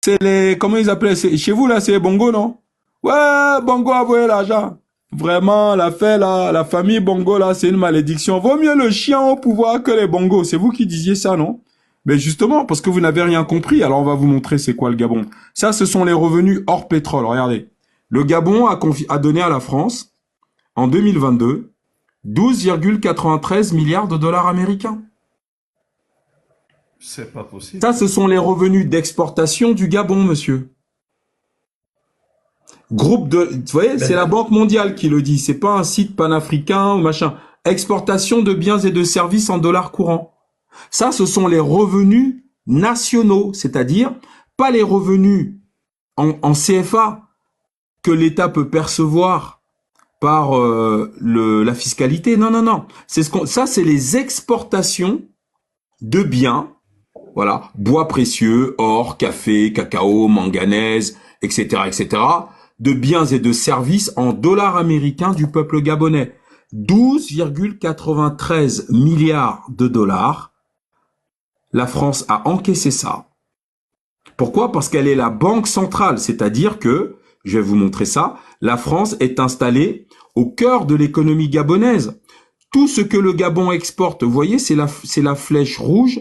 C'est les, comment ils appellent, chez vous là, c'est les Bongo, non? Ouais, Bongo a volé l'argent. Vraiment, la fait là, la famille Bongo là, c'est une malédiction. Vaut mieux le chien au pouvoir que les Bongo. C'est vous qui disiez ça, non? Mais justement, parce que vous n'avez rien compris, alors on va vous montrer c'est quoi le Gabon. Ça, ce sont les revenus hors pétrole. Regardez. Le Gabon a donné à la France, en 2022, 12,93 milliards de dollars américains. C'est pas possible. Ça, ce sont les revenus d'exportation du Gabon, monsieur. Groupe de, vous voyez, c'est Ben, la Banque mondiale qui le dit. C'est pas un site panafricain ou machin. Exportation de biens et de services en dollars courants. Ça, ce sont les revenus nationaux, c'est-à-dire pas les revenus en CFA que l'État peut percevoir par la fiscalité. Non, non, non. Ça, c'est les exportations de biens. Voilà, bois précieux, or, café, cacao, manganèse, etc., etc., de biens et de services en dollars américains du peuple gabonais. 12,93 milliards de dollars. La France a encaissé ça. Pourquoi? Parce qu'elle est la banque centrale, c'est-à-dire que, je vais vous montrer ça, la France est installée au cœur de l'économie gabonaise. Tout ce que le Gabon exporte, vous voyez, c'est la flèche rouge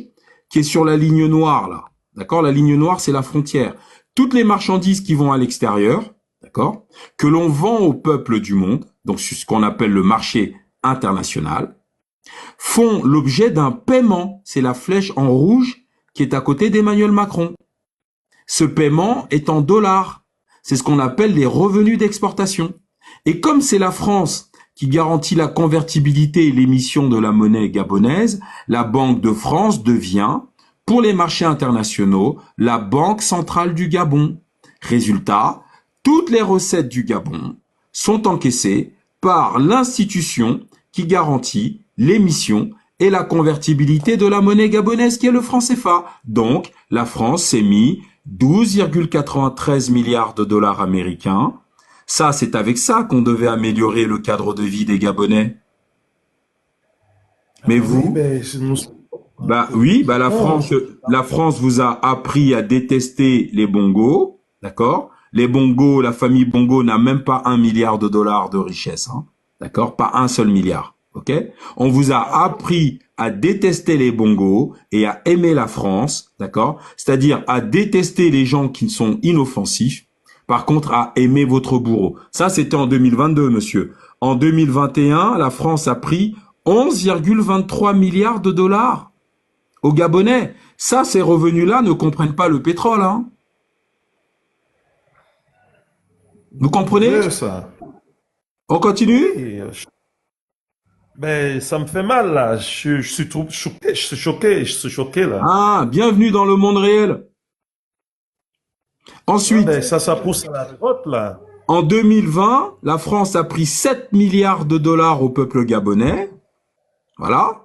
qui est sur la ligne noire, là. D'accord? La ligne noire, c'est la frontière. Toutes les marchandises qui vont à l'extérieur, d'accord? Que l'on vend au peuple du monde, donc ce qu'on appelle le marché international, font l'objet d'un paiement. C'est la flèche en rouge qui est à côté d'Emmanuel Macron. Ce paiement est en dollars. C'est ce qu'on appelle les revenus d'exportation. Et comme c'est la France qui garantit la convertibilité et l'émission de la monnaie gabonaise, la Banque de France devient, pour les marchés internationaux, la Banque centrale du Gabon. Résultat, toutes les recettes du Gabon sont encaissées par l'institution qui garantit l'émission et la convertibilité de la monnaie gabonaise qui est le franc CFA. Donc, la France s'est mis 12,93 milliards de dollars américains. Ça, c'est avec ça qu'on devait améliorer le cadre de vie des Gabonais. Mais oui, vous, ben, nous, bah oui, bah non, la France vous a appris à détester les bongos, d'accord? Les bongos, la famille Bongo n'a même pas 1 milliard de dollars de richesse, hein, d'accord? Pas un seul milliard, ok? On vous a appris à détester les bongos et à aimer la France, d'accord? C'est-à-dire à détester les gens qui sont inoffensifs, par contre à aimer votre bourreau. Ça, c'était en 2022, monsieur. En 2021, la France a pris 11,23 milliards de dollars aux Gabonais. Ça, ces revenus-là ne comprennent pas le pétrole, hein. Vous comprenez? Dieu, ça. On continue? Oui, ben, ça me fait mal, là. Je suis trop choqué, je suis choqué, là. Ah, bienvenue dans le monde réel. Ah, Ensuite, ben, ça pousse à la droite, là. en 2020, la France a pris 7 milliards de dollars au peuple gabonais. Voilà.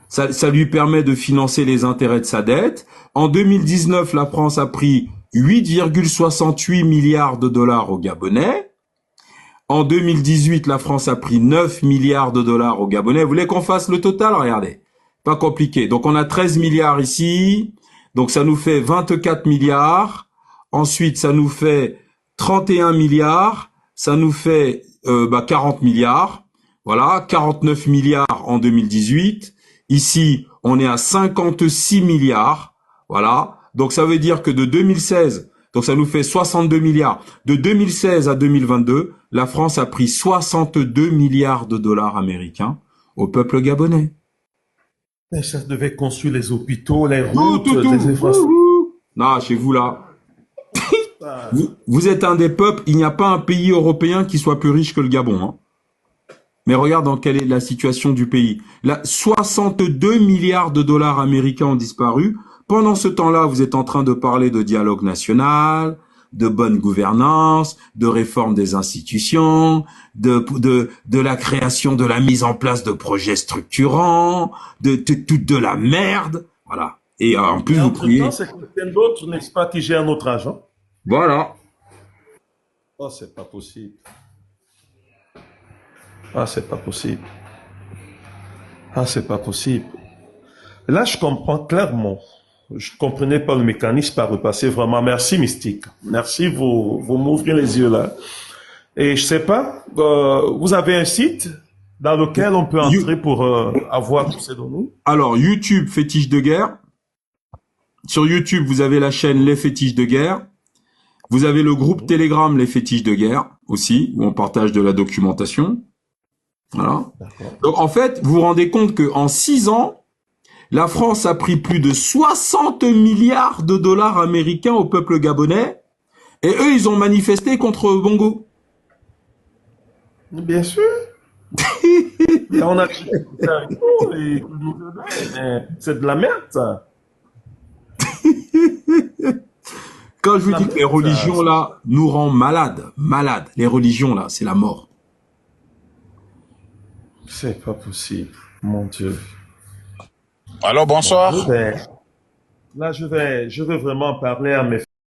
Ça lui permet de financer les intérêts de sa dette. En 2019, la France a pris 8,68 milliards de dollars aux Gabonais. En 2018, la France a pris 9 milliards de dollars aux Gabonais. Vous voulez qu'on fasse le total? Regardez. Pas compliqué. Donc, on a 13 milliards ici. Donc, ça nous fait 24 milliards. Ensuite, ça nous fait 31 milliards. Ça nous fait 40 milliards. Voilà, 49 milliards en 2018. Ici, on est à 56 milliards. Voilà. Donc, ça veut dire que de 2016, donc ça nous fait 62 milliards. De 2016 à 2022, la France a pris 62 milliards de dollars américains au peuple gabonais. Ben, ça devait construire les hôpitaux, les Tout, routes, tout, les tout. infrastructures. Wouhou. Non, chez vous là. Vous êtes un des peuples, il n'y a pas un pays européen qui soit plus riche que le Gabon, hein. Mais regarde dans quelle est la situation du pays. Là, 62 milliards de dollars américains ont disparu. Pendant ce temps-là, vous êtes en train de parler de dialogue national, de bonne gouvernance, de réforme des institutions, de la création, de la mise en place de projets structurants, de la merde. Voilà. Et en plus, Mais vous entre-temps, criez, c'est quelqu'un d'autre, n'est-ce pas, qui gère notre argent? voilà. Oh, c'est pas possible. Ah, c'est pas possible. Ah, c'est pas possible. Là, je comprends clairement. je comprenais pas le mécanisme à repasser vraiment. Merci, Mystique. Merci, vous m'ouvrez les yeux là. Et je sais pas, vous avez un site dans lequel on peut You- entrer pour avoir toutes ces données? Alors, YouTube, fétiche de guerre. Sur YouTube, vous avez la chaîne Les Fétiches de guerre. Vous avez le groupe Mhm. Telegram Les Fétiches de guerre aussi, où on partage de la documentation. Voilà. D'accord. Donc en fait, vous vous rendez compte qu'en 6 ans, la France a pris plus de 60 milliards de dollars américains au peuple gabonais, et eux, ils ont manifesté contre Bongo. Bien sûr. Et on a dit que c'était avec nous et que nous aider, mais c'est de la merde, ça. Quand je vous La dis que les merde, ça. religions là nous rendent malades, malades. Les religions là, c'est la mort. C'est pas possible. Mon Dieu. Alors, Bon, bonsoir. là, je vais vraiment parler à mes